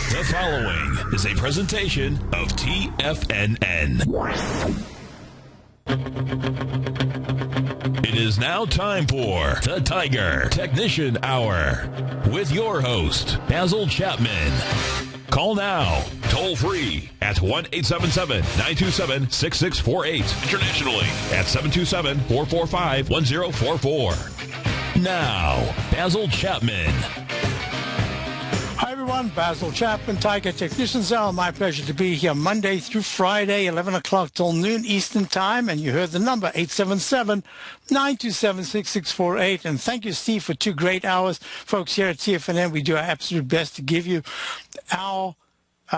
The following is a presentation of TFNN. It is now time for the Tiger Technician Hour with your host, Basil Chapman. Call now, toll free at 1-877-927-6648. Internationally at 727-445-1044. Now, Basil Chapman. Hi everyone, Basil Chapman, Tiger Technicians Hour. My pleasure to be here Monday through Friday, 11 o'clock till noon Eastern Time. And you heard the number, 877-927-6648. And thank you, Steve, for 2 great hours. Folks, here at TFNN, we do our absolute best to give you our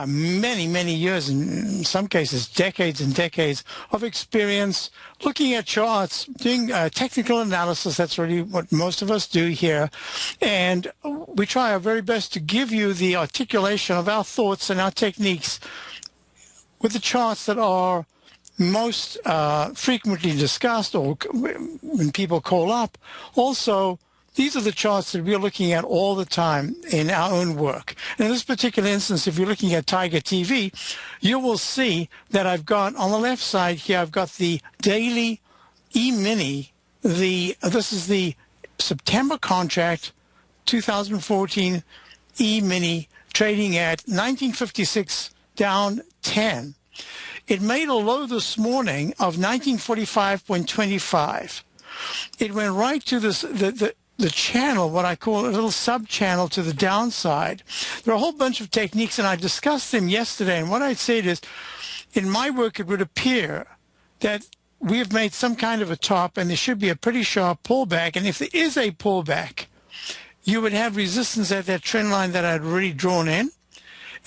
many years, in some cases decades and decades of experience looking at charts, doing technical analysis. That's really what most of us do here. And we try our very best to give you the articulation of our thoughts and our techniques with the charts that are most frequently discussed or when people call up. Also, these are the charts that we're looking at all the time in our own work. And in this particular instance, if you're looking at Tiger TV, you will see that I've got, on the left side here, I've got the daily E-mini. This is the September contract, 2014 E-mini, trading at 1956 down 10. It made a low this morning of 1945.25. It went right to this, the channel, what I call a little sub-channel to the downside. There are a whole bunch of techniques, and I discussed them yesterday. And what I said is, in my work, it would appear that we have made some kind of a top, and there should be a pretty sharp pullback. And if there is a pullback, you would have resistance at that trend line that I'd already drawn in,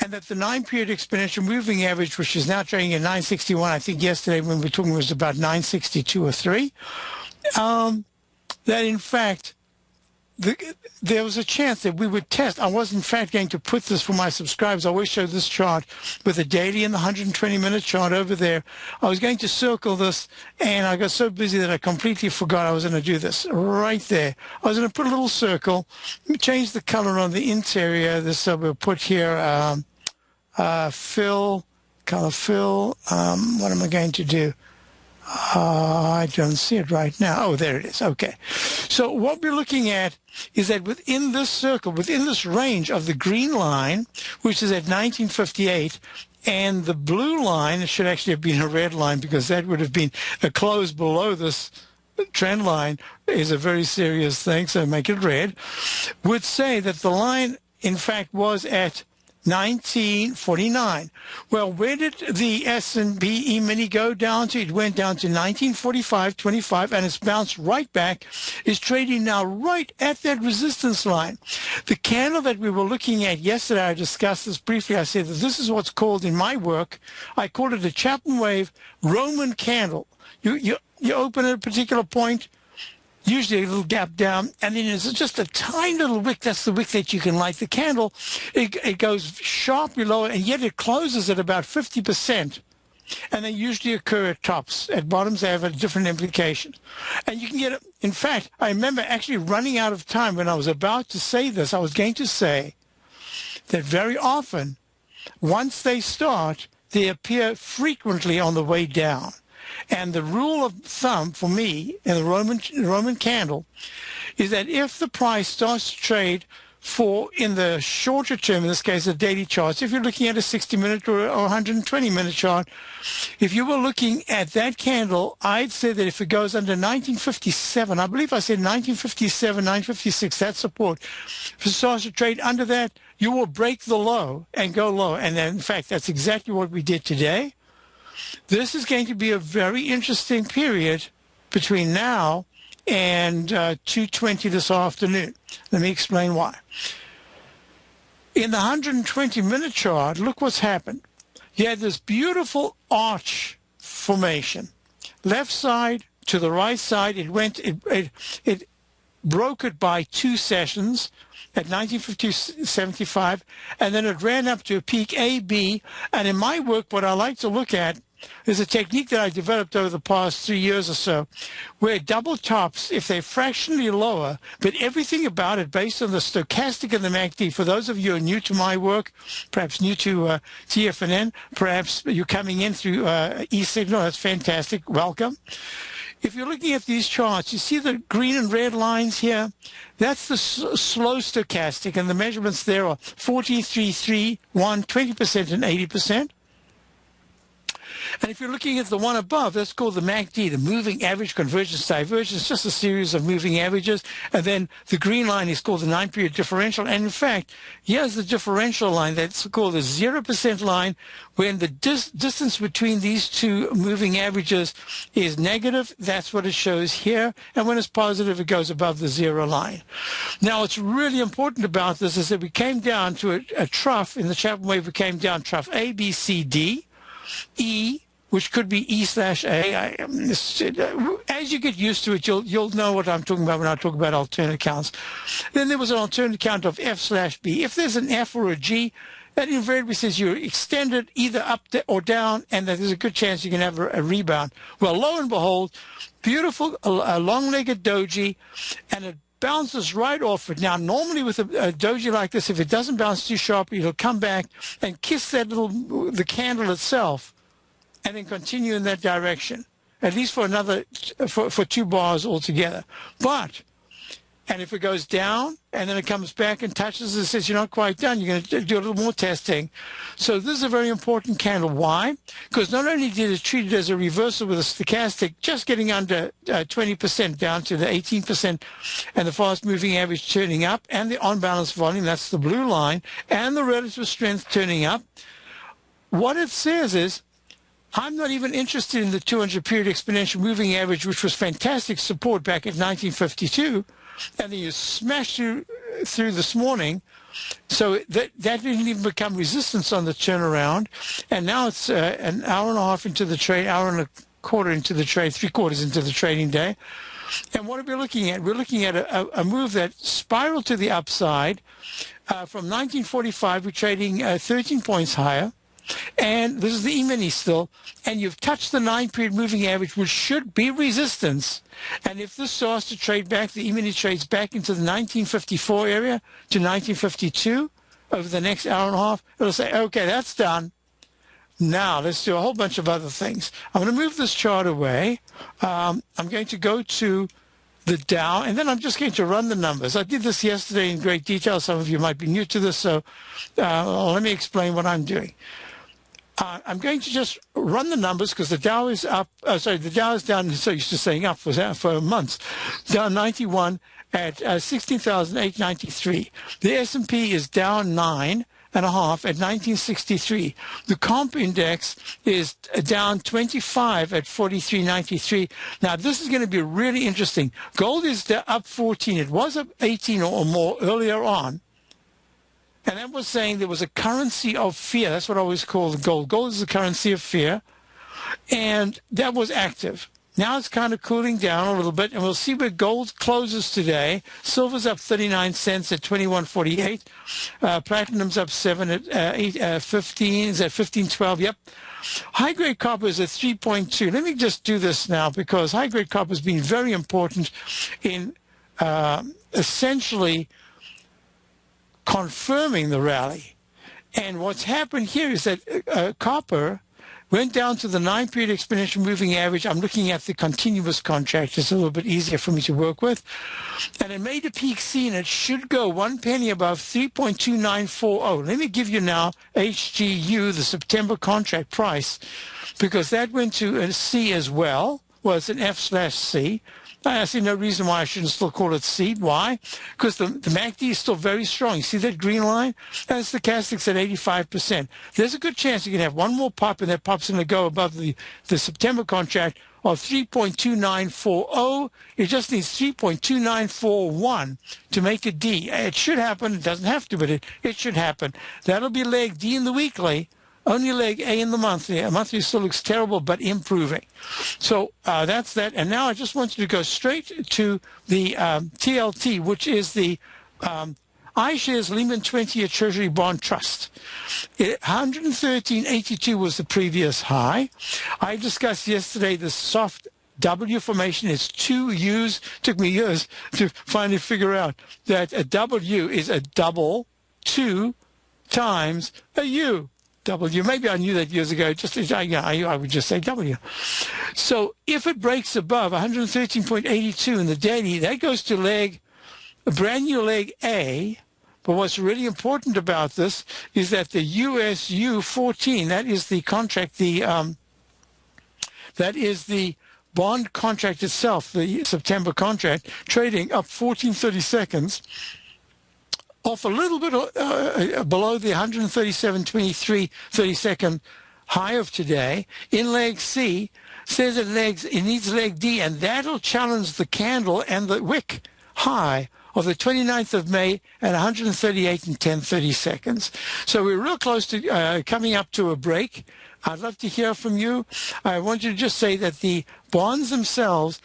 and that the 9-period exponential moving average, which is now trading at 961, I think yesterday when we were talking was about 962 or 3, that in fact, there was a chance that we would test. I was, in fact, going to put this for my subscribers. I always show this chart with the daily and the 120-minute chart over there. I was going to circle this, and I got so busy that I completely forgot I was going to do this right there. I was going to put a little circle, change the color on the interior. This we'll put here, color fill. What am I going to do? I don't see it right now. Oh, there it is. Okay. So what we're looking at is that within this circle, within this range of the green line, which is at 1958, and the blue line, it should actually have been a red line because that would have been a close below this trend line, is a very serious thing, so make it red, would say that the line, in fact, was at 1949. Well, where did the S&P E-mini go down to? It went down to 1945.25, and it's bounced right back. It's trading now right at that resistance line. The candle that we were looking at yesterday, I discussed this briefly. I said that this is what's called in my work, I call it a Chapman wave Roman candle. You open at a particular point, usually a little gap down, and then there's just a tiny little wick. That's the wick that you can light the candle. It goes sharply lower, and yet it closes at about 50%. And they usually occur at tops. At bottoms, they have a different implication. And you can get it. In fact, I remember actually running out of time when I was about to say this. I was going to say that very often, once they start, they appear frequently on the way down. And the rule of thumb for me in the Roman candle is that if the price starts to trade for, in the shorter term, in this case, the daily charts, if you're looking at a 60-minute or 120-minute chart, if you were looking at that candle, I'd say that if it goes under 1957, I believe I said 1957, 956, that support, if it starts to trade under that, you will break the low and go low. And then, in fact, that's exactly what we did today. This is going to be a very interesting period between now and 2:20 this afternoon. Let me explain why. In the 120-minute chart, look what's happened. You had this beautiful arch formation. Left side to the right side, it broke it by 2 sessions at 1950-75, and then it ran up to a peak A, B, and in my work, what I like to look at There's a technique that I developed over the past 3 years or so, where double tops, if they're fractionally lower, but everything about it based on the stochastic and the MACD, for those of you who are new to my work, perhaps new to TFNN, perhaps you're coming in through e-signal, that's fantastic, welcome. If you're looking at these charts, you see the green and red lines here? That's the slow stochastic, and the measurements there are 14, 3, 3, 1, 20%, and 80%. And if you're looking at the one above, that's called the MACD, the moving average convergence divergence, just a series of moving averages. And then the green line is called the 9-period differential. And in fact, here's the differential line. That's called the 0% line. When the distance between these two moving averages is negative, that's what it shows here. And when it's positive, it goes above the 0 line. Now, what's really important about this is that we came down to a trough in the Chapman wave. We came down trough A, B, C, D. E, which could be E/A. As you get used to it, you'll know what I'm talking about when I talk about alternate counts. Then there was an alternate count of F/B. If there's an F or a G, that invariably says you're extended either up or down, and that there's a good chance you can have a rebound. Well, lo and behold, beautiful long-legged doji, and it bounces right off it. Now, normally with a doji like this, if it doesn't bounce too sharply, it'll come back and kiss the candle itself, and then continue in that direction, at least for for 2 bars altogether. And if it goes down and then it comes back and touches and says you're not quite done, you're going to do a little more testing. So this is a very important candle. Why? Because not only did it treat it as a reversal with a stochastic, just getting under 20% down to the 18%, and the fast moving average turning up, and the on-balance volume, that's the blue line, and the relative strength turning up. What it says is, I'm not even interested in the 200-period exponential moving average, which was fantastic support back in 1952, and then you smashed through this morning. So that didn't even become resistance on the turnaround, and now it's an hour and a half into the trade, hour and a quarter into the trade, 3/4 into the trading day. And what are we looking at? We're looking at a move that spiraled to the upside. From 1945, we're trading 13 points higher. And this is the E-mini still, and you've touched the 9-period moving average, which should be resistance. And if this starts to trade back, the E-mini trades back into the 1954 area to 1952 over the next hour and a half, it'll say, okay, that's done. Now let's do a whole bunch of other things. I'm going to move this chart away. I'm going to go to the Dow, and then I'm just going to run the numbers. I did this yesterday in great detail. Some of you might be new to this, so let me explain what I'm doing. I'm going to just run the numbers because the Dow is up. The Dow is down. So used to saying up for months. Down 91 at 16,893. The S&P is down 9.5 at 1963. The comp index is down 25 at 43.93. Now, this is going to be really interesting. Gold is up 14. It was up 18 or more earlier on. And that was saying there was a currency of fear. That's what I always call the gold. Gold is the currency of fear. And that was active. Now it's kind of cooling down a little bit, and we'll see where gold closes today. Silver's up 39 cents at 21.48. Platinum's up 7 at 15. Is at 15.12? Yep. High-grade copper is at 3.2. Let me just do this now, because high-grade copper has been very important in essentially confirming the rally. And what's happened here is that copper went down to the 9-period exponential moving average. I'm looking at the continuous contract. It's a little bit easier for me to work with. And it made a peak C, and it should go 1 penny above 3.2940. Let me give you now HGU, the September contract price, because that went to a C as well. Well, it's an F/C. I see no reason why I shouldn't still call it C. Why? Because the MACD is still very strong. You see that green line? That's the stochastic's at 85%. There's a good chance you can have one more pop, and that pop's going to go above the September contract of 3.2940. It just needs 3.2941 to make a D. It should happen. It doesn't have to, but it should happen. That'll be leg D in the weekly. Only leg A in the monthly. A monthly still looks terrible, but improving. So that's that. And now I just want you to go straight to the TLT, which is the iShares Lehman 20-year Treasury Bond Trust. 113.82 was the previous high. I discussed yesterday the soft W formation is 2 U's. Took me years to finally figure out that a W is a double 2 times a U. W. Maybe I knew that years ago. I would just say W. So if it breaks above 113.82 in the daily, that goes to a brand new leg A. But what's really important about this is that the USU 14, that is the contract, that is the bond contract itself, the September contract, trading up 14.30 seconds, off a little bit below the 137.23 30-second high of today. In leg C, says it needs leg D, and that'll challenge the candle and the wick high of the 29th of May at 138 and 10/30 seconds. So we're real close to coming up to a break. I'd love to hear from you. I want you to just say that the bonds themselves,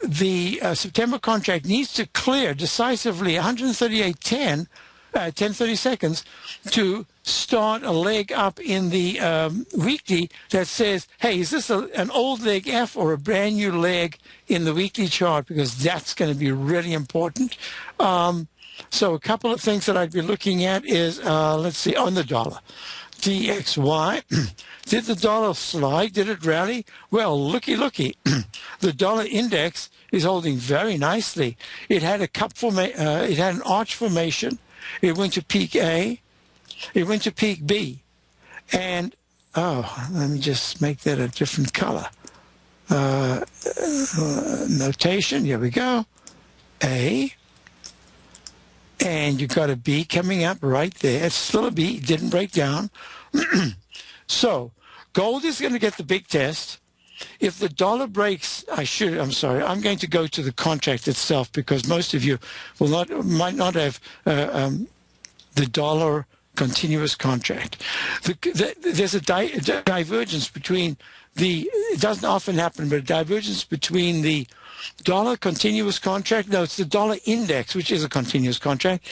the September contract needs to clear decisively 138.10, 10/30 seconds to start a leg up in the weekly that says, hey, is this an old leg F or a brand new leg in the weekly chart? Because that's going to be really important. So a couple of things that I'd be looking at is, let's see, on the dollar. DXY. Did the dollar slide? Did it rally? Well, looky. The dollar index is holding very nicely. It had it had an arch formation. It went to peak A. It went to peak B. And, let me just make that a different color. Notation, here we go. A. And you've got a B coming up right there. It's still a B. It didn't break down. So gold is going to get the big test. If the dollar breaks, I'm going to go to the contract itself because most of you might not have the dollar continuous contract. There's a divergence between it doesn't often happen, but a divergence between the dollar continuous contract, no, it's the dollar index, which is a continuous contract,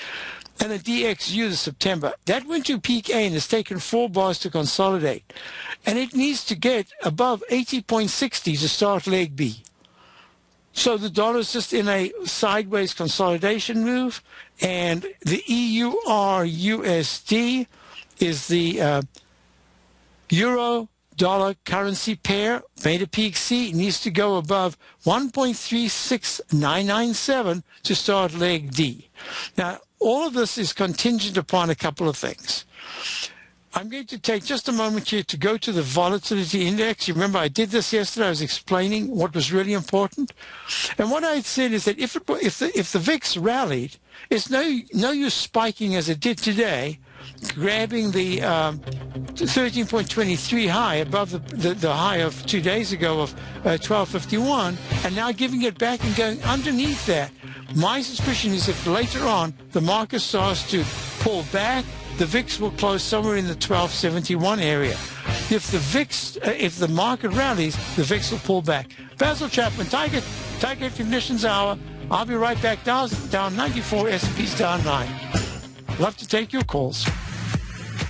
and the DXU, the September. That went to peak A and has taken 4 bars to consolidate. And it needs to get above 80.60 to start leg B. So the dollar is just in a sideways consolidation move, and the EUR-USD is the euro dollar currency pair, made a peak C, needs to go above 1.36997 to start leg D. Now, all of this is contingent upon a couple of things. I'm going to take just a moment here to go to the volatility index. You remember I did this yesterday. I was explaining what was really important. And what I said is that if the VIX rallied, it's no use spiking as it did today, grabbing the 13.23 high above the high of 2 days ago of 12.51, and now giving it back and going underneath that. My suspicion is if later on the market starts to pull back, the VIX will close somewhere in the 1271 area. If the market rallies, the VIX will pull back. Basil Chapman, Tiger Conditions Hour. I'll be right back. Dow's down 94, S&P's down 9. Love to take your calls.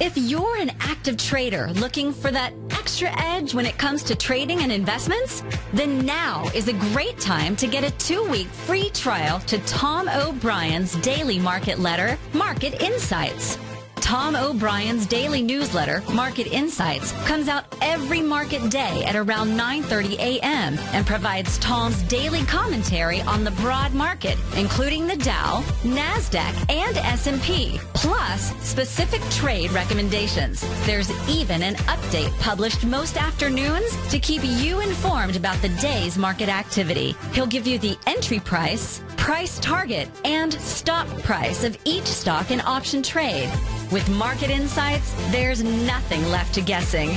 If you're an active trader looking for that extra edge when it comes to trading and investments, then now is a great time to get a 2-week free trial to Tom O'Brien's daily market letter, Market Insights. Tom O'Brien's daily newsletter, Market Insights, comes out every market day at around 9:30 a.m. and provides Tom's daily commentary on the broad market, including the Dow, NASDAQ, and S&P, plus specific trade recommendations. There's even an update published most afternoons to keep you informed about the day's market activity. He'll give you the entry price, price target, and stop price of each stock and option trade. With Market Insights, there's nothing left to guessing.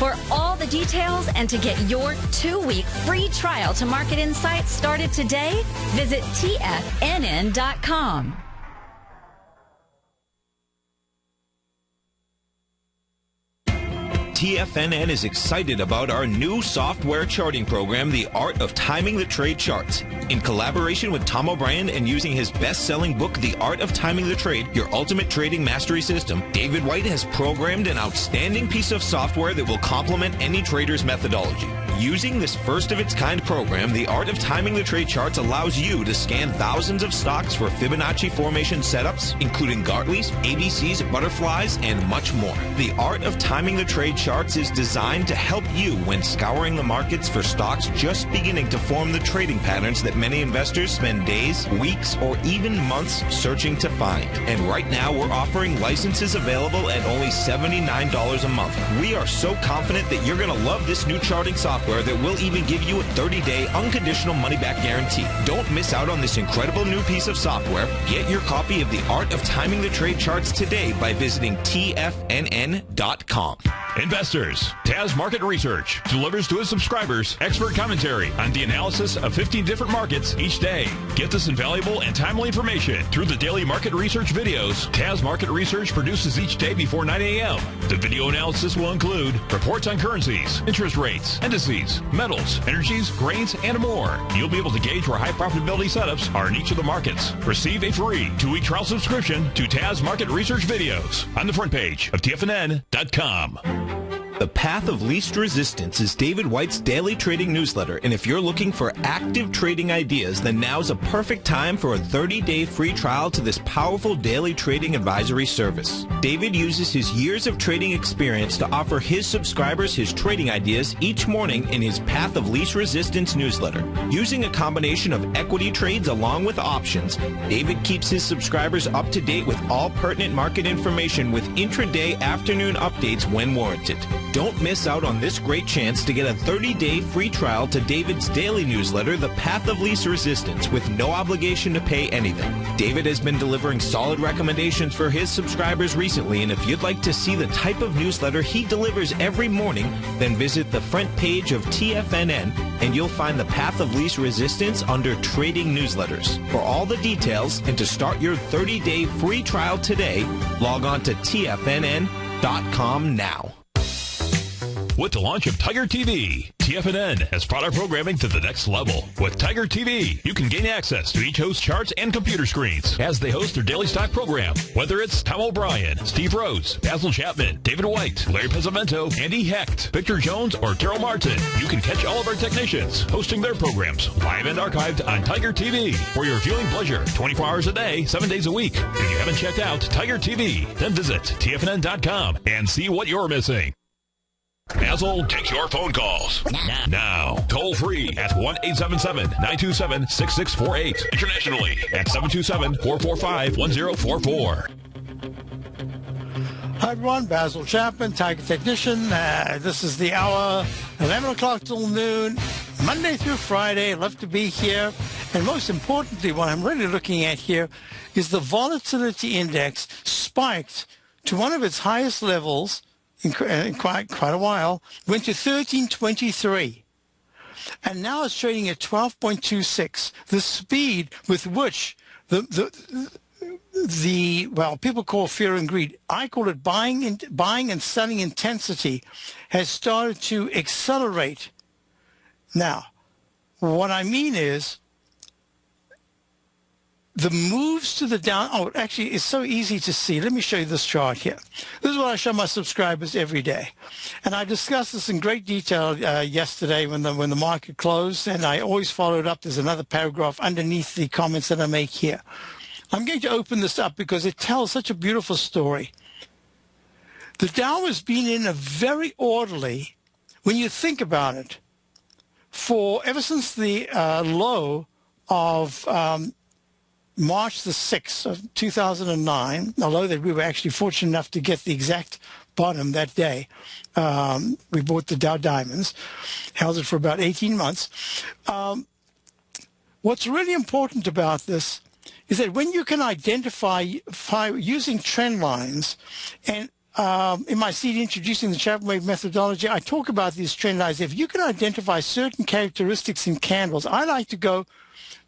For all the details and to get your 2-week free trial to Market Insights started today, visit TFNN.com. TFNN is excited about our new software charting program, The Art of Timing the Trade Charts. In collaboration with Tom O'Brien and using his best-selling book, The Art of Timing the Trade, Your Ultimate Trading Mastery System, David White has programmed an outstanding piece of software that will complement any trader's methodology. Using this first-of-its-kind program, The Art of Timing the Trade Charts allows you to scan thousands of stocks for Fibonacci formation setups, including Gartleys, ABCs, butterflies, and much more. The Art of Timing the Trade Charts is designed to help you when scouring the markets for stocks just beginning to form the trading patterns that many investors spend days, weeks, or even months searching to find. And right now, we're offering licenses available at only $79 a month. We are so confident that you're going to love this new charting software that will even give you a 30-day unconditional money-back guarantee. Don't miss out on this incredible new piece of software. Get your copy of The Art of Timing the Trade Charts today by visiting TFNN.com. Investors, Taz Market Research delivers to its subscribers expert commentary on the analysis of 15 different markets each day. Get this invaluable and timely information through the daily market research videos Taz Market Research produces each day before 9 a.m. The video analysis will include reports on currencies, interest rates, indices, metals, energies, grains, and more. You'll be able to gauge where high profitability setups are in each of the markets. Receive a free 2-week trial subscription to Taz Market Research videos on the front page of TFNN.com. The Path of Least Resistance is David White's daily trading newsletter, and if you're looking for active trading ideas, then now's a perfect time for a 30-day free trial to this powerful daily trading advisory service. David uses his years of trading experience to offer his subscribers his trading ideas each morning in his Path of Least Resistance newsletter. Using a combination of equity trades along with options, David keeps his subscribers up to date with all pertinent market information with intraday afternoon updates when warranted. Don't miss out on this great chance to get a 30-day free trial to David's daily newsletter, The Path of Least Resistance, with no obligation to pay anything. David has been delivering solid recommendations for his subscribers recently, and if you'd like to see the type of newsletter he delivers every morning, then visit the front page of TFNN, and you'll find The Path of Least Resistance under Trading Newsletters. For all the details and to start your 30-day free trial today, log on to TFNN.com now. With the launch of Tiger TV, TFNN has brought our programming to the next level. With Tiger TV, you can gain access to each host's charts and computer screens as they host their daily stock program. Whether it's Tom O'Brien, Steve Rhodes, Basil Chapman, David White, Larry Pezzamento, Andy Hecht, Victor Jones, or Terrell Martin, you can catch all of our technicians hosting their programs live and archived on Tiger TV for your viewing pleasure 24 hours a day, 7 days a week. If you haven't checked out Tiger TV, then visit TFNN.com and see what you're missing. Basil takes your phone calls now. Toll free at 1-877-927-6648. Internationally at 727-445-1044. Hi everyone, Basil Chapman, Tiger Technician. This is the hour, 11 o'clock till noon, Monday through Friday. Love to be here. And most importantly, what I'm really looking at here is the volatility index spiked to one of its highest levels in quite a while, went to 1323, and now it's trading at 12.26. The speed with which well, people call fear and greed, I call it buying and selling intensity, has started to accelerate. Now, what I mean is, the moves to the down, actually, it's so easy to see. Let me show you this chart here. This is what I show my subscribers every day. And I discussed this in great detail yesterday when the market closed, and I always followed up. There's another paragraph underneath the comments that I make here. I'm going to open this up because it tells such a beautiful story. The Dow has been in a very orderly, when you think about it, ever since the low of March the 6th of 2009, although that we were actually fortunate enough to get the exact bottom that day. We bought the Dow Diamonds, held it for about 18 months. What's really important about this is that when you can identify using trend lines, and in my seed introducing the Chapman Wave methodology, I talk about these trend lines. If you can identify certain characteristics in candles, I like to go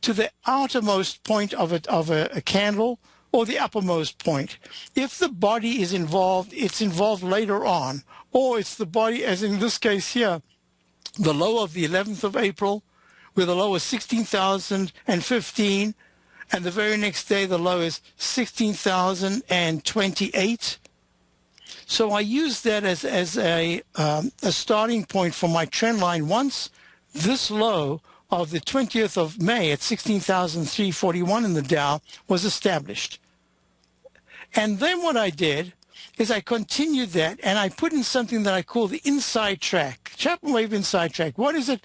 to the outermost point of a candle or the uppermost point. If the body is involved, it's involved later on, or it's the body, as in this case here, the low of the 11th of April, where the low is 16,015, and the very next day the low is 16,028. So I use that as a starting point for my trend line once this low of the 20th of May at 16,341 in the Dow was established. And then what I did is I continued that, and I put in something that I call the inside track, Chapman Wave inside track. What is it?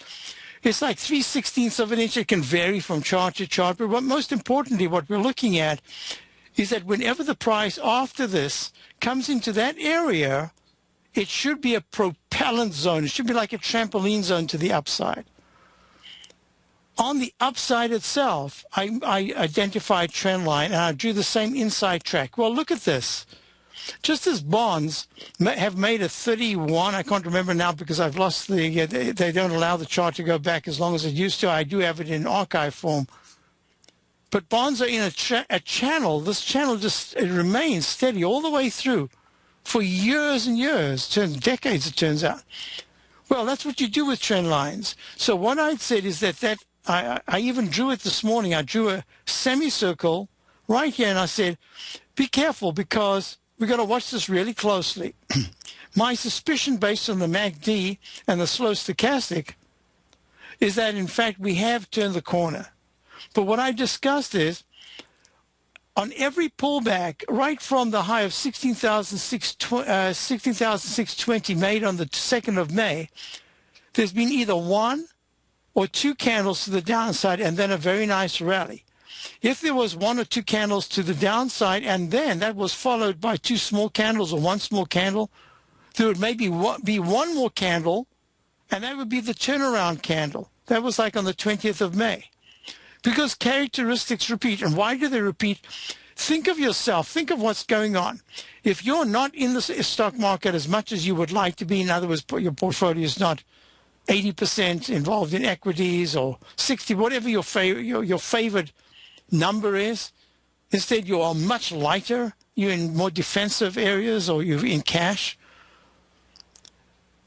It's like 3/16ths of an inch. It can vary from chart to chart, but most importantly, what we're looking at is that whenever the price after this comes into that area, it should be a propellant zone. It should be like a trampoline zone to the upside. On the upside itself, I identified trend line, and I drew the same inside track. Well, look at this. Just as bonds have made a 31, I can't remember now because I've lost the, they don't allow the chart to go back as long as it used to. I do have it in archive form. But bonds are in a channel. This channel just it remains steady all the way through for years and years, decades it turns out. Well, that's what you do with trend lines. So what I said is that I even drew it this morning. I drew a semicircle right here, and I said, be careful because we've got to watch this really closely. My suspicion based on the MACD and the slow stochastic is that, in fact, we have turned the corner. But what I discussed is, on every pullback, right from the high of 16,620 made on the 2nd of May, there's been either one or two candles to the downside and then a very nice rally. If there was one or two candles to the downside and then that was followed by two small candles or one small candle, there would maybe be one more candle, and that would be the turnaround candle. That was like on the 20th of May. Because characteristics repeat. And why do they repeat? Think of yourself. Think of what's going on. If you're not in the stock market as much as you would like to be, in other words, your portfolio is not 80% involved in equities or 60, whatever your favorite number is. Instead, you are much lighter. You're in more defensive areas or you're in cash.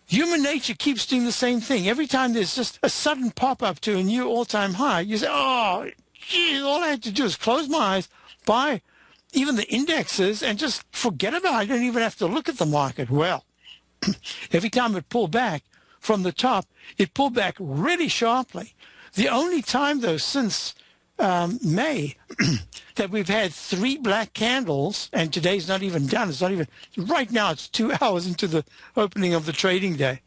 Human nature keeps doing the same thing. Every time there's just a sudden pop-up to a new all-time high, you say, oh, geez, all I have to do is close my eyes, buy even the indexes, and just forget about it. I don't even have to look at the market. Well, every time it pulled back from the top, it pulled back really sharply. The only time, though, since May that we've had three black candles, and today's not even done. It's not even, right now it's 2 hours into the opening of the trading day.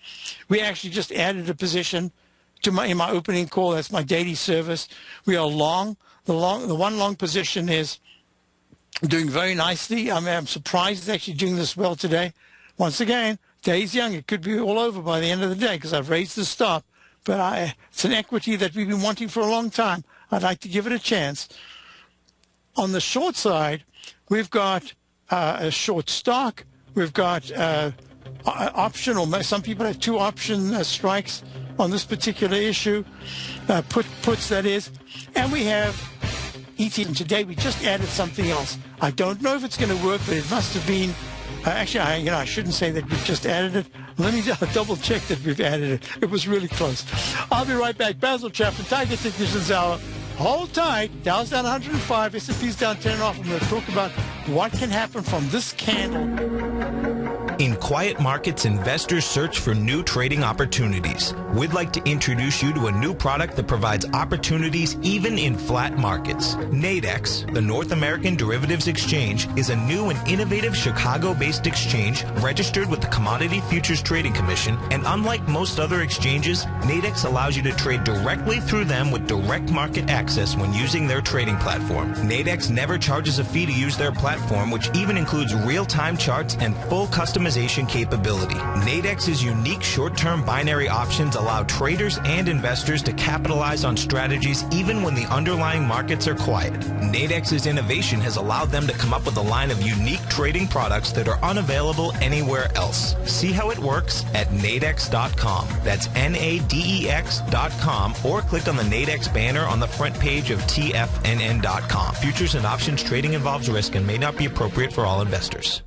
We actually just added a position to in my opening call. That's my daily service. We are long. The one long position is doing very nicely. I mean, I'm surprised it's actually doing this well today. Once again, day's young. It could be all over by the end of the day because I've raised the stop. But it's an equity that we've been wanting for a long time. I'd like to give it a chance. On the short side, we've got a short stock. We've got option, or some people have two option strikes on this particular issue, puts that is. And we have ETF. And today we just added something else. I don't know if it's going to work, but it must have been. Actually, I shouldn't say that we've just added it. Let me double check that we've added it. It was really close. I'll be right back. Basil Chapman, Tiger Technicians Hour. Hold tight. Dow's down 105. S&P's down 10.5. I'm going to talk about what can happen from this candle. In quiet markets, investors search for new trading opportunities. We'd like to introduce you to a new product that provides opportunities even in flat markets. Nadex, the North American Derivatives Exchange, is a new and innovative Chicago-based exchange registered with the Commodity Futures Trading Commission, and unlike most other exchanges, Nadex allows you to trade directly through them with direct market access when using their trading platform. Nadex never charges a fee to use their platform, which even includes real-time charts and full custom customization capability. Nadex's unique short-term binary options allow traders and investors to capitalize on strategies even when the underlying markets are quiet. Nadex's innovation has allowed them to come up with a line of unique trading products that are unavailable anywhere else. See how it works at nadex.com. That's NADEX.com, or click on the Nadex banner on the front page of TFNN.com. Futures and options trading involves risk and may not be appropriate for all investors.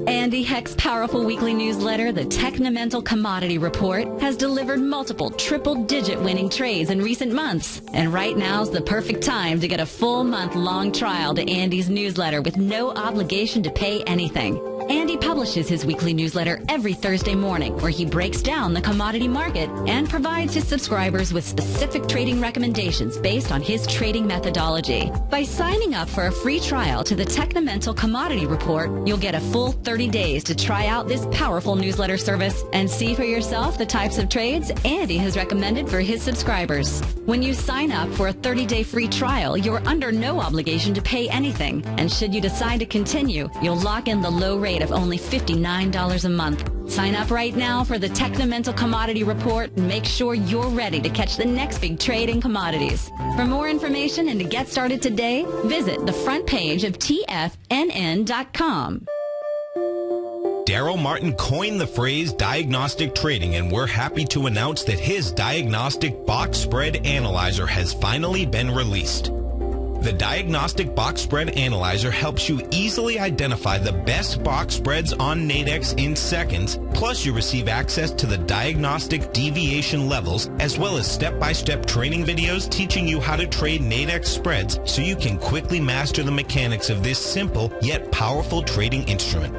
Andy Heck's powerful weekly newsletter, the Technomental Commodity Report, has delivered multiple triple-digit winning trades in recent months. And right now's the perfect time to get a full month-long trial to Andy's newsletter with no obligation to pay anything. Andy publishes his weekly newsletter every Thursday morning, where he breaks down the commodity market and provides his subscribers with specific trading recommendations based on his trading methodology. By signing up for a free trial to the Technomental Commodity Report, you'll get a full 30 days to try out this powerful newsletter service and see for yourself the types of trades Andy has recommended for his subscribers. When you sign up for a 30-day free trial, you're under no obligation to pay anything. And should you decide to continue, you'll lock in the low rate of only $59 a month. Sign up right now for the Technomental Commodity Report and make sure you're ready to catch the next big trade in commodities. For more information and to get started today, visit the front page of TFNN.com. Daryl Martin coined the phrase diagnostic trading, and we're happy to announce that his diagnostic box spread analyzer has finally been released. The Diagnostic Box Spread Analyzer helps you easily identify the best box spreads on Nadex in seconds, plus you receive access to the diagnostic deviation levels, as well as step-by-step training videos teaching you how to trade Nadex spreads so you can quickly master the mechanics of this simple yet powerful trading instrument.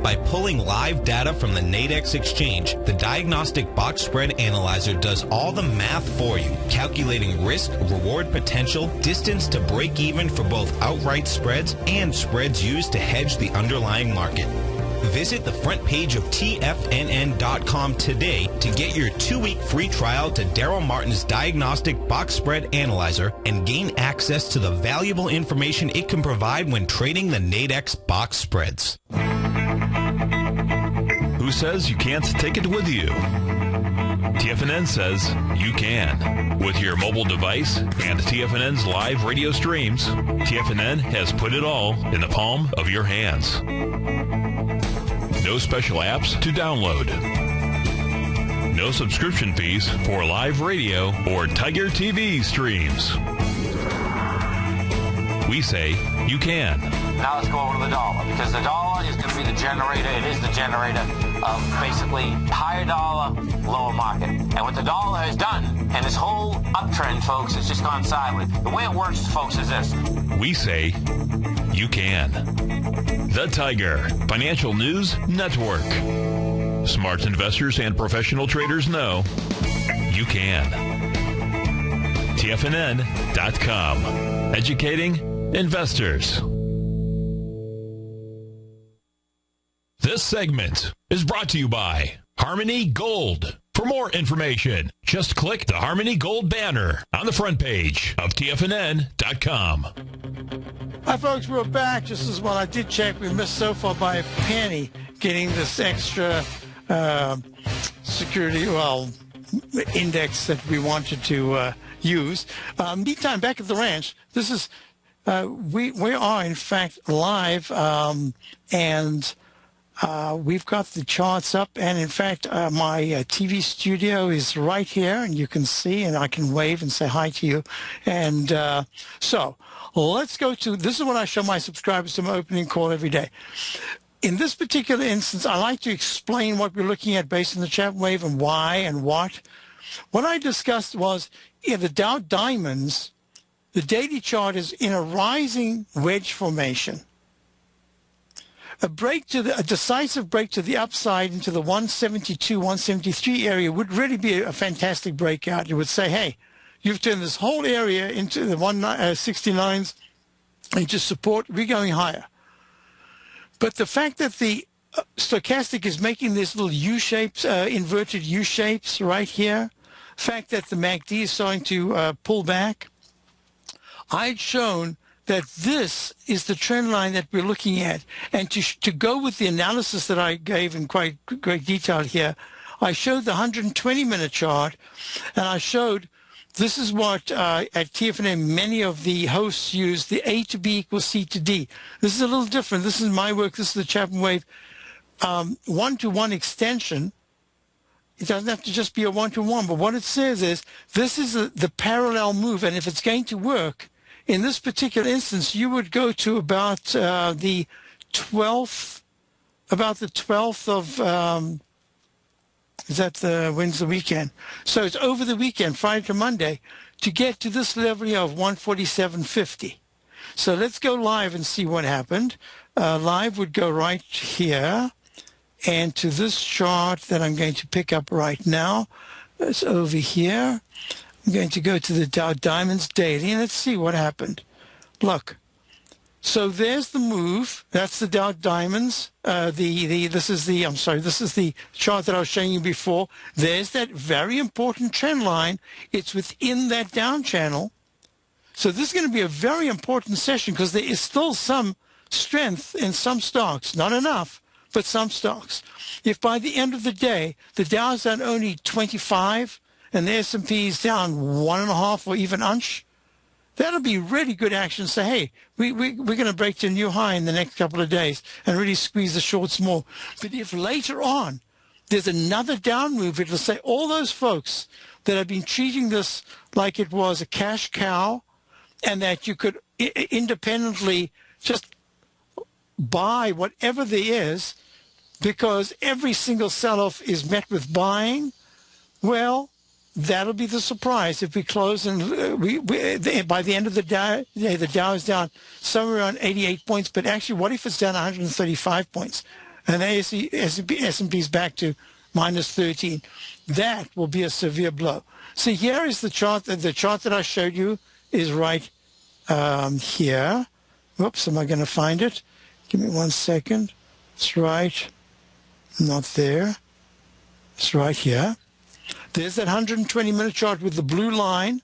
By pulling live data from the Nadex exchange, the Diagnostic Box Spread Analyzer does all the math for you, calculating risk, reward potential, distance to break even for both outright spreads and spreads used to hedge the underlying market. Visit the front page of TFNN.com today to get your 2-week free trial to Daryl Martin's Diagnostic Box Spread Analyzer and gain access to the valuable information it can provide when trading the Nadex box spreads. Who says you can't take it with you? TFNN says you can. With your mobile device and TFNN's live radio streams, TFNN has put it all in the palm of your hands. No special apps to download. No subscription fees for live radio or Tiger TV streams. We say you can. Now let's go over to the dollar, because the dollar is going to be the generator. It is the generator of basically higher dollar, lower market. And what the dollar has done, and this whole uptrend, folks, has just gone sideways. The way it works, folks, is this. We say you can. The Tiger Financial News Network. Smart investors and professional traders know you can. TFNN.com. Educating investors. This segment is brought to you by Harmony Gold. For more information, just click the Harmony Gold banner on the front page of TFNN.com. Hi, folks. We're back. Just as well, I did check. We missed so far by a penny getting this extra security, index that we wanted to use. Meantime, back at the ranch, this is, we are, in fact, live, and we've got the charts up, and in fact, my TV studio is right here, and you can see, and I can wave and say hi to you. And so let's go to, this is what I show my subscribers to my opening call every day. In this particular instance, I like to explain what we're looking at based on the Chapman wave and why and what. What I discussed was in the Dow Diamonds, the daily chart is in a rising wedge formation. A decisive break to the upside into the 172, 173 area would really be a fantastic breakout. It would say, hey, you've turned this whole area into the 169s into support. We're going higher. But the fact that the stochastic is making these little U-shapes, inverted U-shapes right here, the fact that the MACD is starting to pull back, I'd shown that this is the trend line that we're looking at. And to go with the analysis that I gave in quite great detail here, I showed the 120-minute chart, and I showed this is what at TFNN many of the hosts use, the A to B equals C to D. This is a little different. This is my work. This is the Chapman wave one-to-one extension. It doesn't have to just be a one-to-one, but what it says is this is the parallel move, and if it's going to work, in this particular instance, you would go to about the 12th of, when's the weekend? So it's over the weekend, Friday to Monday, to get to this level here of 147.50. So let's go live and see what happened. Live would go right here, and to this chart that I'm going to pick up right now. It's over here. I'm going to go to the Dow Diamonds Daily, and let's see what happened. Look. So there's the move. That's the Dow Diamonds. This is the chart that I was showing you before. There's that very important trend line. It's within that down channel. So this is going to be a very important session because there is still some strength in some stocks. Not enough, but some stocks. If by the end of the day, the Dow's down only 25 and the S&P is down 1.5 or even inch, that'll be really good action. Say, hey, we're going to break to a new high in the next couple of days and really squeeze the shorts more. But if later on there's another down move, it'll say all those folks that have been treating this like it was a cash cow and that you could independently just buy whatever there is because every single sell-off is met with buying, well, that'll be the surprise if we close and by the end of the day, the Dow is down somewhere around 88 points. But actually, what if it's down 135 points and the S&P is back to minus 13? That will be a severe blow. So here is the chart. The chart that I showed you is right here. Whoops, am I going to find it? Give me 1 second. It's right. Not there. It's right here. There's that 120-minute chart with the blue line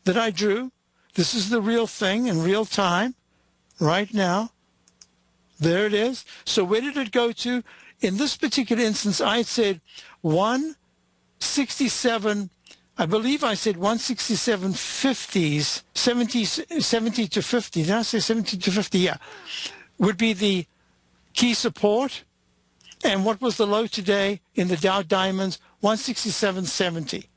that I drew. This is the real thing in real time right now. There it is. So where did it go to? In this particular instance, I said 167, I believe I said 167.50s, 70 to 50. Did I say 70 to 50? Yeah. Would be the key support. And what was the low today in the Dow Diamonds? 167.70.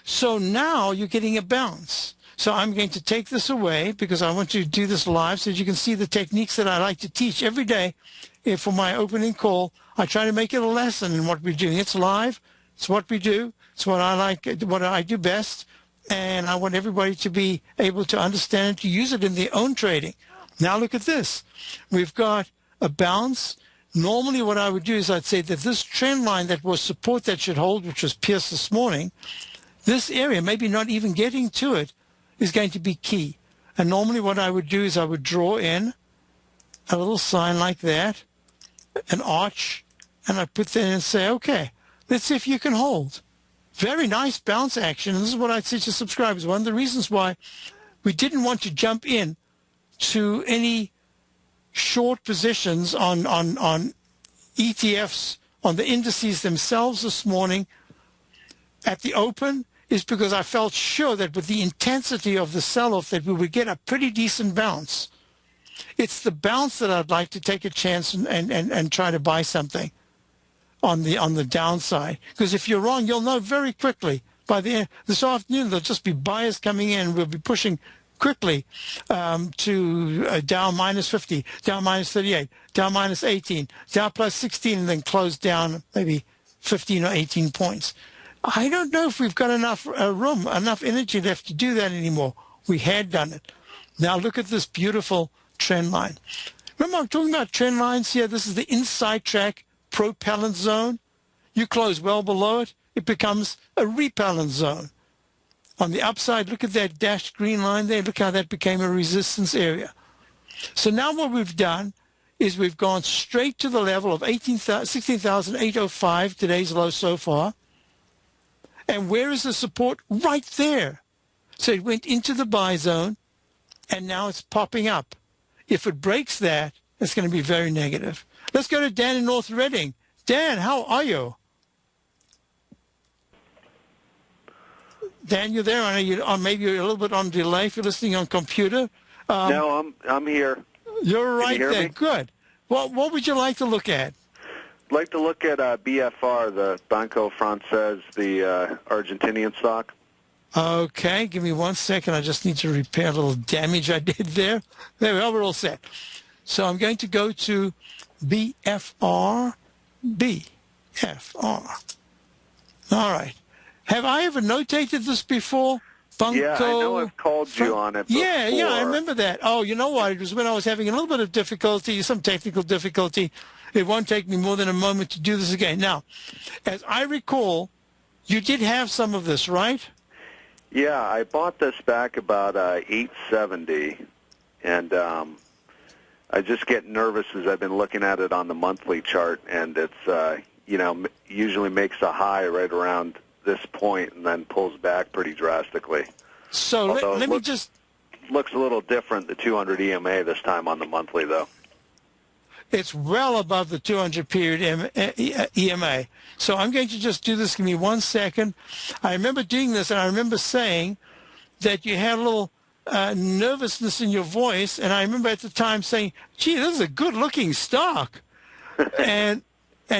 So now you're getting a bounce. So I'm going to take this away because I want to do this live so that you can see the techniques that I like to teach every day. For my opening call, I try to make it a lesson in what we're doing. It's live. It's what we do. It's what I like, what I do best. And I want everybody to be able to understand and to use it in their own trading. Now look at this. We've got a bounce. Normally what I would do is I'd say that this trend line that was support that should hold, which was pierced this morning, this area, maybe not even getting to it, is going to be key. And normally what I would do is I would draw in a little sign like that, an arch, and I put that in and say, okay, let's see if you can hold. Very nice bounce action. And this is what I'd say to subscribers. One of the reasons why we didn't want to jump in to any short positions on ETFs, on the indices themselves this morning at the open is because I felt sure that with the intensity of the sell-off that we would get a pretty decent bounce. It's the bounce that I'd like to take a chance and try to buy something on the downside. Because if you're wrong, you'll know very quickly. By the end, this afternoon, there'll just be buyers coming in. We'll be pushing quickly to Dow minus 50, Dow minus 38, Dow minus 18, Dow plus 16, and then close down maybe 15 or 18 points. I don't know if we've got enough room, enough energy left to do that anymore. We had done it. Now look at this beautiful trend line. Remember I'm talking about trend lines here? This is the inside track propellant zone. You close well below it, it becomes a repellent zone. On the upside, look at that dashed green line there. Look how that became a resistance area. So now what we've done is we've gone straight to the level of 16,805, today's low so far. And where is the support? Right there. So it went into the buy zone, and now it's popping up. If it breaks that, it's going to be very negative. Let's go to Dan in North Reading. Dan, how are you? Dan, you're there. I know you, or maybe you're a little bit on delay if you're listening on computer. No, I'm here. You're right Can you hear there. me? Good. What would you like to look at? I'd like to look at BFR, the Banco Francés, the Argentinian stock. Okay, give me 1 second. I just need to repair a little damage I did there. There we are. We're all set. So I'm going to go to BFR. BFR. All right. Have I ever notated this before? Bunko. Yeah, I know I've called you on it before. Yeah, I remember that. Oh, you know what? It was when I was having a little bit of difficulty, some technical difficulty. It won't take me more than a moment to do this again. Now, as I recall, you did have some of this, right? Yeah, I bought this back about $8.70, and I just get nervous as I've been looking at it on the monthly chart, and it's, usually makes a high right around this point and then pulls back pretty drastically. So let me just... Looks a little different, the 200 EMA this time on the monthly, though. It's well above the 200 period EMA. So I'm going to just do this. Give me 1 second. I remember doing this, and I remember saying that you had a little nervousness in your voice, and I remember at the time saying, gee, this is a good-looking stock. and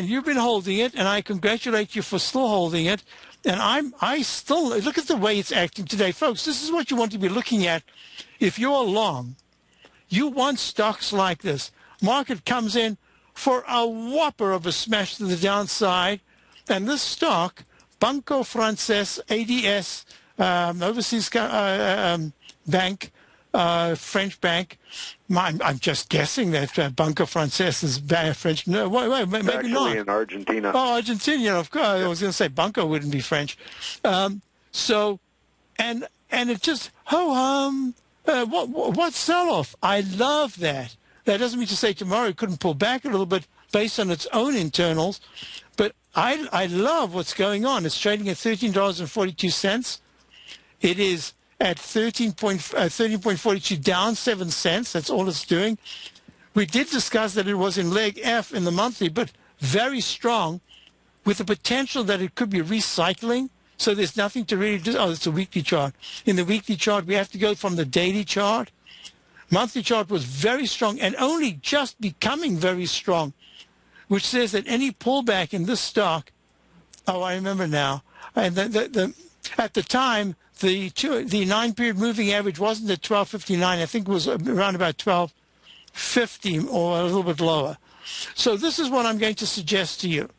you've been holding it, and I congratulate you for still holding it. And I still, look at the way it's acting today. Folks, this is what you want to be looking at. If you're long, you want stocks like this. Market comes in for a whopper of a smash to the downside. And this stock, Banco Francés, ADS, overseas bank, French bank. I'm just guessing that Banco Francés is French. No, wait, maybe actually not. In Argentina. Oh, Argentina, of course. I was going to say Banco wouldn't be French. And it just, what sell-off? I love that. That doesn't mean to say tomorrow it couldn't pull back a little bit based on its own internals. But I love what's going on. It's trading at $13.42. It is at 13.42, down 7 cents. That's all it's doing. We did discuss that it was in leg F in the monthly, but very strong with the potential that it could be recycling. So there's nothing to really do. Oh, it's a weekly chart. In the weekly chart, we have to go from the daily chart. Monthly chart was very strong and only just becoming very strong, which says that any pullback in this stock, oh, I remember now, and at the time, the 9-period moving average wasn't at 12.59. I think it was around about 12.50 or a little bit lower. So this is what I'm going to suggest to you.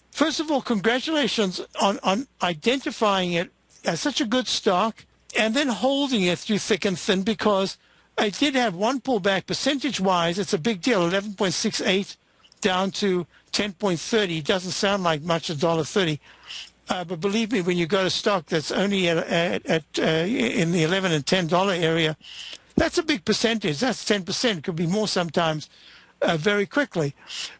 First of all, congratulations on identifying it as such a good stock and then holding it through thick and thin, because I did have one pullback. Percentage-wise, it's a big deal, 11.68 down to 10.30. It doesn't sound like much, $1.30. But believe me, when you got a stock that's only in the $11 and $10 area, that's a big percentage. That's 10%. It could be more sometimes very quickly.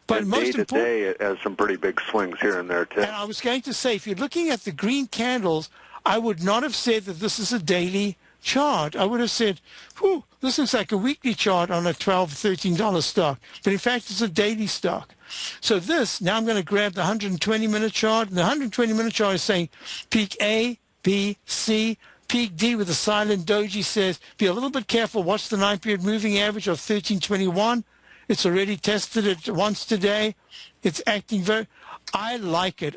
But most day to day, it has some pretty big swings here and there, too. And I was going to say, if you're looking at the green candles, I would not have said that this is a daily chart. I would have said, whew, this looks like a weekly chart on a $12, $13 stock. But in fact, it's a daily stock. So this, now I'm going to grab the 120-minute chart. And the 120-minute chart is saying peak A, B, C, peak D with a silent doji says, be a little bit careful. Watch the 9-period moving average of 1321. It's already tested it once today. It's acting very, I like it.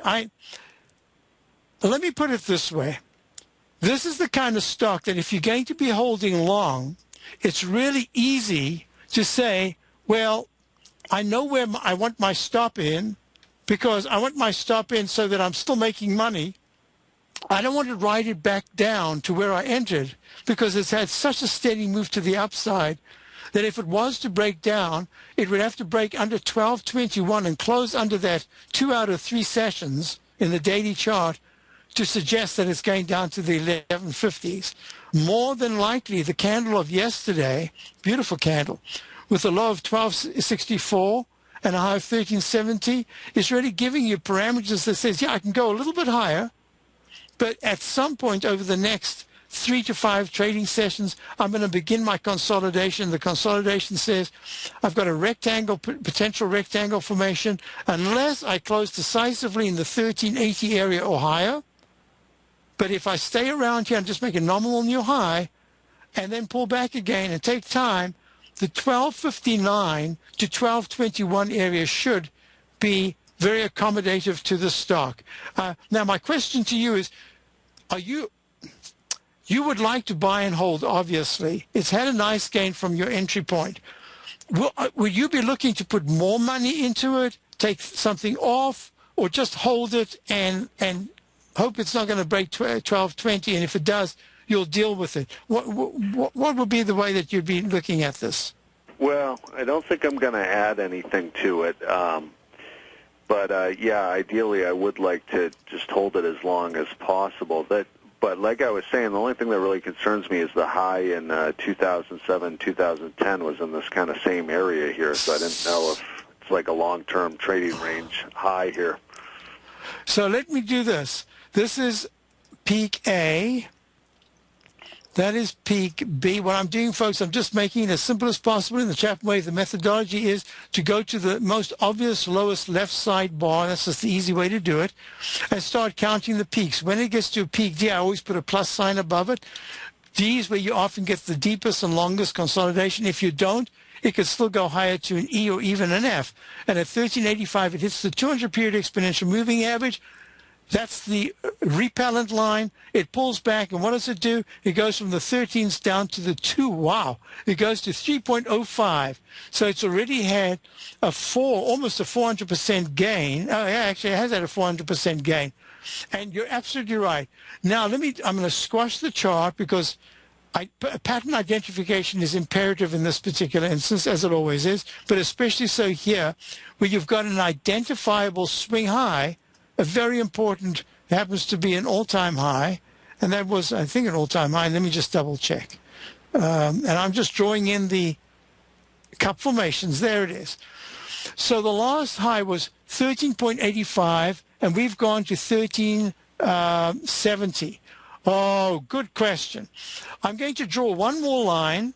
Let me put it this way. This is the kind of stock that if you're going to be holding long, it's really easy to say, well, I know where I want my stop in, because I want my stop in so that I'm still making money. I don't want to ride it back down to where I entered, because it's had such a steady move to the upside that if it was to break down, it would have to break under 1221 and close under that 2 out of 3 sessions in the daily chart to suggest that it's going down to the 1150s. More than likely, the candle of yesterday, beautiful candle, with a low of 1264 and a high of 1370, is really giving you parameters that says, yeah, I can go a little bit higher, but at some point over the next 3 to 5 trading sessions. I'm going to begin my consolidation. The consolidation says I've got a rectangle, potential rectangle formation, unless I close decisively in the 1380 area or higher. But if I stay around here and just make a nominal new high and then pull back again and take time, the 1259 to 1221 area should be very accommodative to the stock. Now, my question to you is, you would like to buy and hold, obviously. It's had a nice gain from your entry point. Will you be looking to put more money into it, take something off, or just hold it and hope it's not going to break 1220, and if it does, you'll deal with it? What would be the way that you'd be looking at this? Well, I don't think I'm going to add anything to it. But yeah, ideally I would like to just hold it as long as possible. But like I was saying, the only thing that really concerns me is the high in 2007, 2010 was in this kind of same area here, so I didn't know if it's like a long-term trading range high here. So let me do this. This is peak A. That is peak B. What I'm doing, folks, I'm just making it as simple as possible in the Chapman way. The methodology is to go to the most obvious lowest left side bar. That's just the easy way to do it. And start counting the peaks. When it gets to a peak D, I always put a plus sign above it. D is where you often get the deepest and longest consolidation. If you don't, it could still go higher to an E or even an F. And at 1385, it hits the 200-period exponential moving average. That's the repellent line. It pulls back, and what does it do? It goes from the 13s down to the 2. Wow. It goes to 3.05. So it's already had almost a 400% gain. Oh, yeah, actually, it has had a 400% gain. And you're absolutely right. Now, I'm going to squash the chart because pattern identification is imperative in this particular instance, as it always is, but especially so here, where you've got an identifiable swing high. A very important, happens to be an all-time high, and that was, I think, an all-time high. Let me just double-check. And I'm just drawing in the cup formations. There it is. So the last high was 13.85, and we've gone to 1370. Oh, good question. I'm going to draw one more line,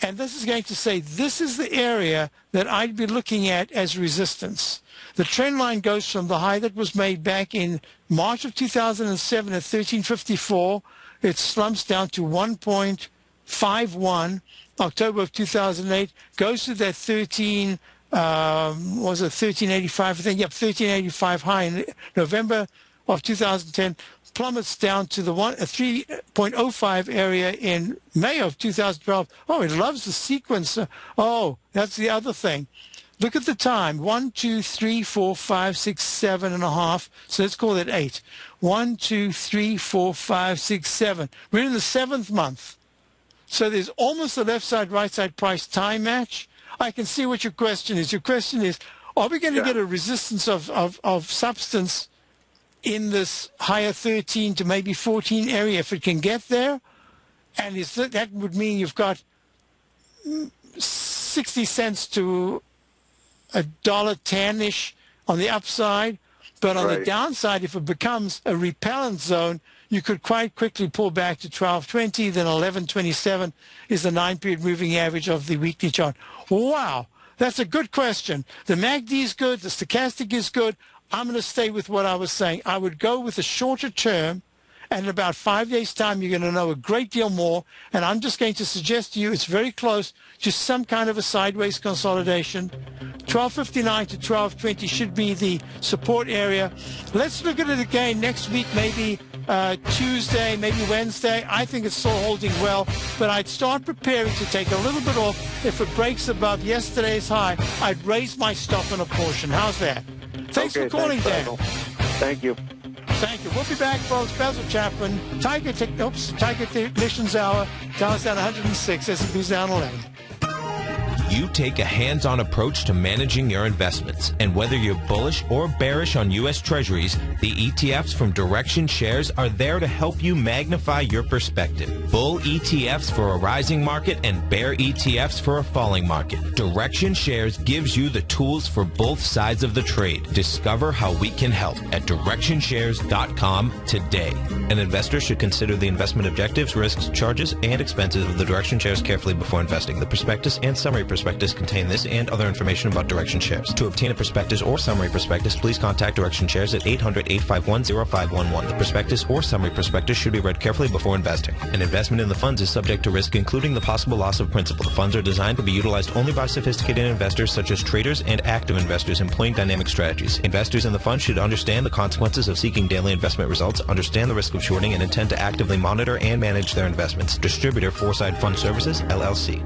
and this is going to say this is the area that I'd be looking at as resistance. The trend line goes from the high that was made back in March of 2007 at 1354. It slumps down to 1.51. October of 2008 goes to that 1385? I think, yep, 1385 high in November of 2010. Plummets down to the 3.05 area in May of 2012. Oh, it loves the sequence. Oh, that's the other thing. Look at the time. 1, 2, 3, 4, 5, 6, 7.5. So let's call it 8. 1, 2, 3, 4, 5, 6, 7. We're in the 7th month. So there's almost a left side, right side price time match. I can see what your question is. Your question is, are we going to get a resistance of substance in this higher 13 to maybe 14 area if it can get there? And that would mean you've got 60 cents to $1.10-ish on the upside, but on the downside, if it becomes a repellent zone, you could quite quickly pull back to 1220. Then 1127 is the 9-period moving average of the weekly chart. Wow, that's a good question. The MACD is good. The stochastic is good. I'm going to stay with what I was saying. I would go with a shorter term, and in about 5 days' time, you're going to know a great deal more. And I'm just going to suggest to you it's very close to some kind of a sideways consolidation. 1259 to 1220 should be the support area. Let's look at it again next week, maybe Tuesday, maybe Wednesday. I think it's still holding well, but I'd start preparing to take a little bit off. If it breaks above yesterday's high, I'd raise my stop in a portion. How's that? Thanks for calling, Dan. Thank you. Thank you. We'll be back, folks. Basil Chapman, Tiger Technicians Hour. Dow's down 106. S&P's down 11. you take a hands-on approach to managing your investments. And whether you're bullish or bearish on U.S. Treasuries, the ETFs from Direction Shares are there to help you magnify your perspective. Bull ETFs for a rising market and bear ETFs for a falling market. Direction Shares gives you the tools for both sides of the trade. Discover how we can help at DirectionShares.com today. An investor should consider the investment objectives, risks, charges, and expenses of the Direction Shares carefully before investing. The prospectus and summary prospectus contain this and other information about Direction Shares. To obtain a prospectus or summary prospectus, please contact Direction Shares at 800-851-0511. The prospectus or summary prospectus should be read carefully before investing. An investment in the funds is subject to risk, including the possible loss of principal. The funds are designed to be utilized only by sophisticated investors such as traders and active investors employing dynamic strategies. Investors in the fund should understand the consequences of seeking daily investment results, understand the risk of shorting, and intend to actively monitor and manage their investments. Distributor Foreside Fund Services, LLC.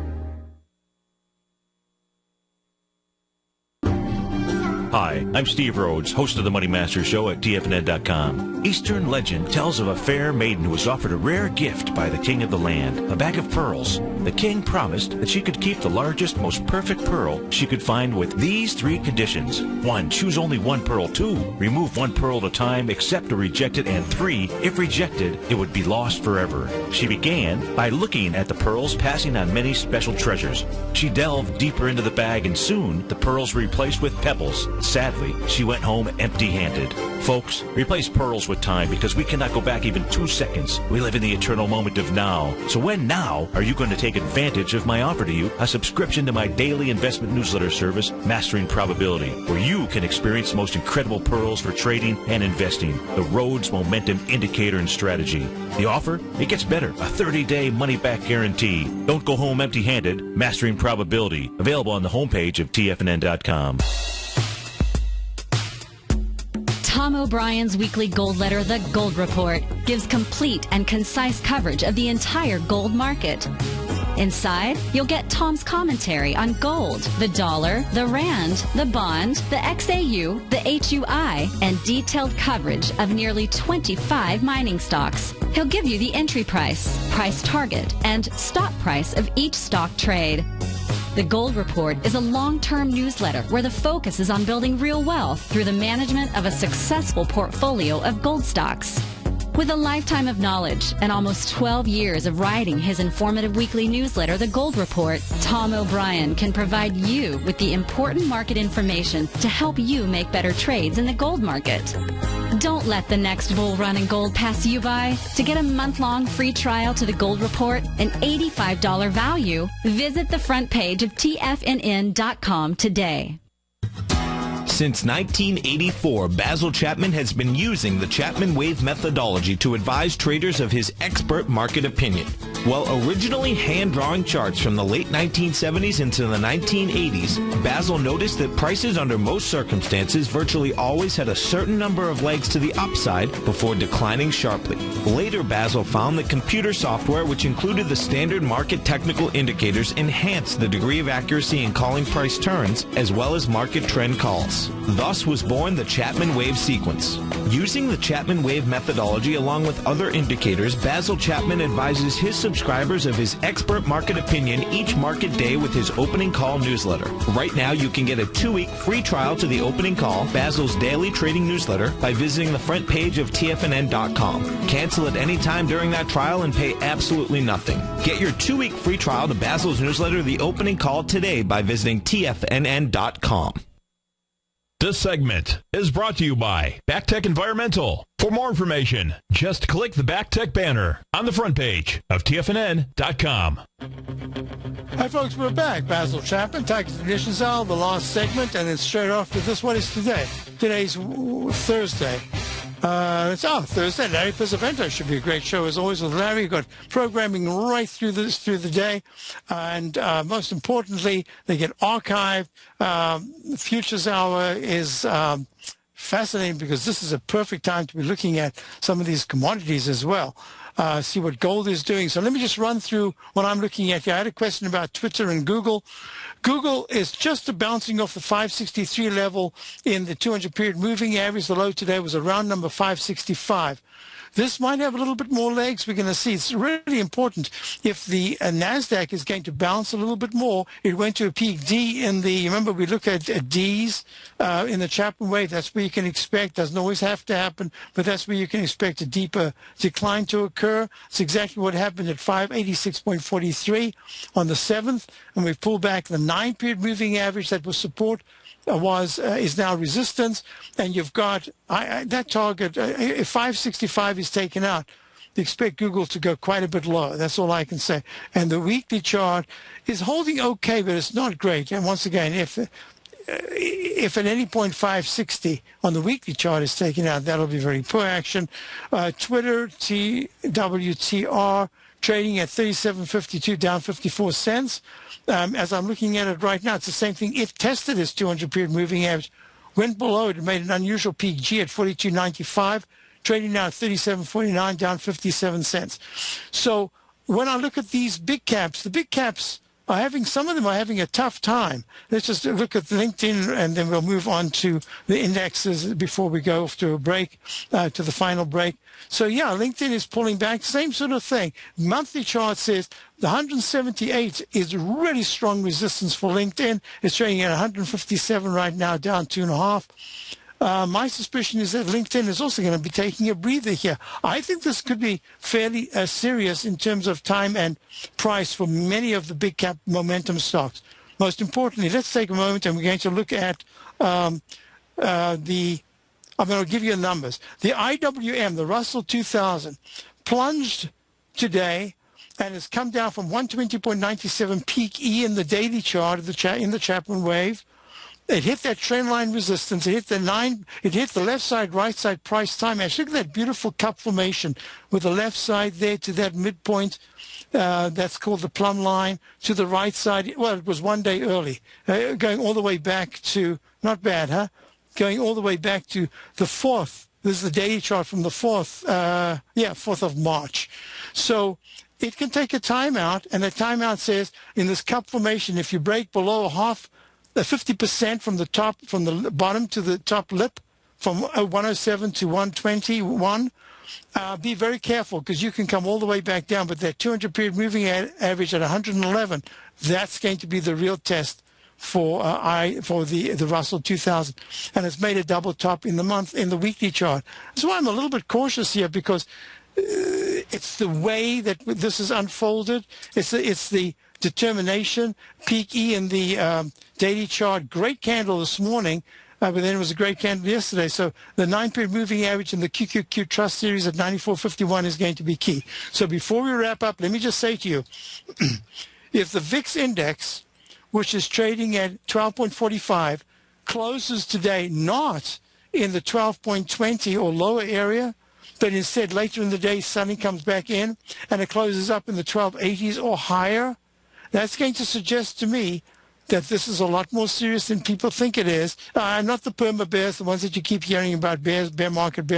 Hi, I'm Steve Rhodes, host of the Money Master Show at TFNN.com. Eastern legend tells of a fair maiden who was offered a rare gift by the king of the land, a bag of pearls. The king promised that she could keep the largest, most perfect pearl she could find with these 3 conditions. 1, choose only 1 pearl. 2, remove 1 pearl at a time, accept or reject it. And 3, if rejected, it would be lost forever. She began by looking at the pearls, passing on many special treasures. She delved deeper into the bag, and soon the pearls were replaced with pebbles. Sadly, she went home empty-handed. Folks, replace pearls with time, because we cannot go back even 2 seconds. We live in the eternal moment of now. So when now are you going to take advantage of my offer to you, a subscription to my daily investment newsletter service, Mastering Probability, where you can experience the most incredible pearls for trading and investing, the Rhodes Momentum Indicator and Strategy. The offer? It gets better. A 30-day money-back guarantee. Don't go home empty-handed. Mastering Probability. Available on the homepage of TFNN.com. Tom O'Brien's weekly gold letter, The Gold Report, gives complete and concise coverage of the entire gold market. Inside, you'll get Tom's commentary on gold, the dollar, the rand, the bond, the XAU, the HUI, and detailed coverage of nearly 25 mining stocks. He'll give you the entry price, price target, and stop price of each stock trade. The Gold Report is a long-term newsletter where the focus is on building real wealth through the management of a successful portfolio of gold stocks. With a lifetime of knowledge and almost 12 years of writing his informative weekly newsletter, The Gold Report, Tom O'Brien can provide you with the important market information to help you make better trades in the gold market. Don't let the next bull run in gold pass you by. To get a month-long free trial to The Gold Report, an $85 value, visit the front page of TFNN.com today. Since 1984, Basil Chapman has been using the Chapman Wave methodology to advise traders of his expert market opinion. While originally hand-drawing charts from the late 1970s into the 1980s, Basil noticed that prices under most circumstances virtually always had a certain number of legs to the upside before declining sharply. Later, Basil found that computer software, which included the standard market technical indicators, enhanced the degree of accuracy in calling price turns as well as market trend calls. Thus was born the Chapman Wave sequence. Using the Chapman Wave methodology along with other indicators, Basil Chapman advises his subscribers of his expert market opinion each market day with his opening call newsletter. Right now, you can get a 2-week free trial to the opening call, Basil's daily trading newsletter, by visiting the front page of TFNN.com. Cancel at any time during that trial and pay absolutely nothing. Get your 2-week free trial to Basil's newsletter, The Opening Call, today by visiting TFNN.com. This segment is brought to you by BackTech Environmental. For more information, just click the BackTech banner on the front page of TFNN.com. Hi, folks. We're back. Basil Chapman, Tigers Conditions Hour, the last segment, and then straight off with this. What is today? Today's Thursday. It's Thursday. Larry Pizzavento should be a great show as always with Larry. You've got programming right through the day, and most importantly, they get archived. Futures Hour is fascinating because this is a perfect time to be looking at some of these commodities as well. See what gold is doing. So let me just run through what I'm looking at here. I had a question about Twitter and Google. Google is just bouncing off the 563 level in the 200-period moving average. The low today was around number 565. this might have a little bit more legs. We're going to see. It's really important. If the NASDAQ is going to bounce a little bit more, it went to a peak D in the, remember we look at Ds in the Chapman wave. That's where you can expect. Doesn't always have to happen, but that's where you can expect a deeper decline to occur. It's exactly what happened at 586.43 on the 7th, and we've pulled back the 9-period moving average that was support. Is now resistance, and you've got that target. If 565 is taken out, you expect Google to go quite a bit lower. That's all I can say. And the weekly chart is holding okay, but it's not great. And once again, if at any point 560 on the weekly chart is taken out, that'll be very poor action. Twitter, TWTR, trading at 37.52, down 54 cents. As I'm looking at it right now, it's the same thing. It tested its 200-period moving average, went below it, made an unusual peak G at 42.95, trading now at 37.49, down 57 cents. So when I look at these big caps, the big caps are having, some of them are having a tough time. Let's just look at LinkedIn, and then we'll move on to the indexes before we go off to a break, to the final break. So yeah, LinkedIn is pulling back, same sort of thing. Monthly chart says the 178 is really strong resistance for LinkedIn. It's trading at 157 right now, down 2.5. My suspicion is that LinkedIn is also going to be taking a breather here. I think this could be fairly serious in terms of time and price for many of the big cap momentum stocks. Most importantly, let's take a moment and we're going to look at I'm going to give you numbers. The IWM, the Russell 2000, plunged today and has come down from 120.97 peak E in the daily chart of in the Chapman wave. It hit that trend line resistance. It hit the left side, right side price time. Actually, look at that beautiful cup formation with the left side there to that midpoint. That's called the plumb line. To the right side, well, it was 1 day early, going all the way back to, not bad, huh? Going all the way back to the 4th. This is the daily chart from the 4th, 4th of March. So it can take a timeout, and the timeout says in this cup formation, if you break below 50% from the top, from the bottom to the top lip, from 107 to 121, be very careful because you can come all the way back down. But that 200-period moving average at 111, that's going to be the real test for the Russell 2000, and it's made a double top in the weekly chart. That's why I'm a little bit cautious here, because it's the way that this is unfolded. It's the determination. Peak E in the daily chart, great candle this morning, but then it was a great candle yesterday. So the 9-period moving average in the QQQ Trust Series at 94.51 is going to be key. So before we wrap up, let me just say to you, if the VIX index, which is trading at 12.45, closes today not in the 12.20 or lower area, but instead later in the day suddenly comes back in and it closes up in the 1280s or higher, that's going to suggest to me that this is a lot more serious than people think it is. Not the perma bears, the ones that you keep hearing about, bears, bear market.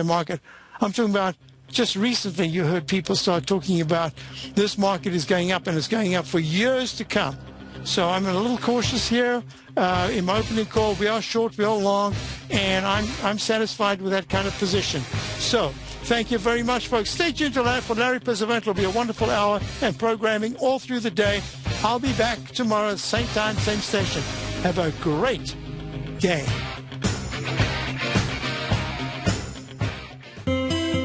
I'm talking about just recently you heard people start talking about this market is going up, and it's going up for years to come. So I'm a little cautious here in my opening call. We are short, we are long, and I'm satisfied with that kind of position. So thank you very much, folks. Stay tuned for Larry Pesavant. It'll be a wonderful hour and programming all through the day. I'll be back tomorrow at the same time, same station. Have a great day.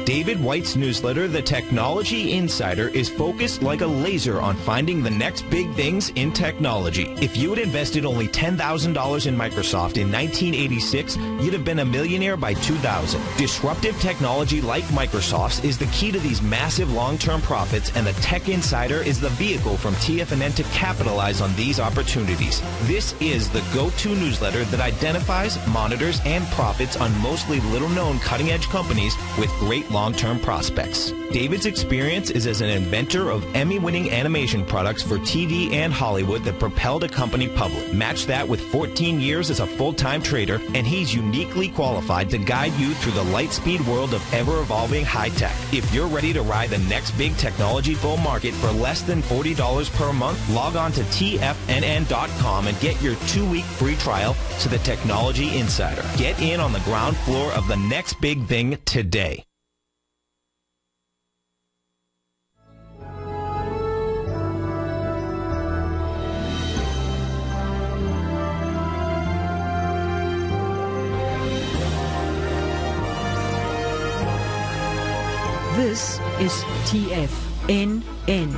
David White's newsletter, The Technology Insider, is focused like a laser on finding the next big things in technology. If you had invested only $10,000 in Microsoft in 1986, you'd have been a millionaire by 2000. Disruptive technology like Microsoft's is the key to these massive long-term profits, and the Tech Insider is the vehicle from TFNN to capitalize on these opportunities. This is the go-to newsletter that identifies, monitors, and profits on mostly little-known cutting-edge companies with great long-term prospects. David's experience is as an inventor of Emmy-winning animation products for TV and Hollywood that propelled a company public. Match that with 14 years as a full-time trader, and he's uniquely qualified to guide you through the light-speed world of ever-evolving high-tech. If you're ready to ride the next big technology bull market for less than $40 per month, log on to TFNN.com and get your 2-week free trial to the Technology Insider. Get in on the ground floor of the next big thing today. This is TFNN.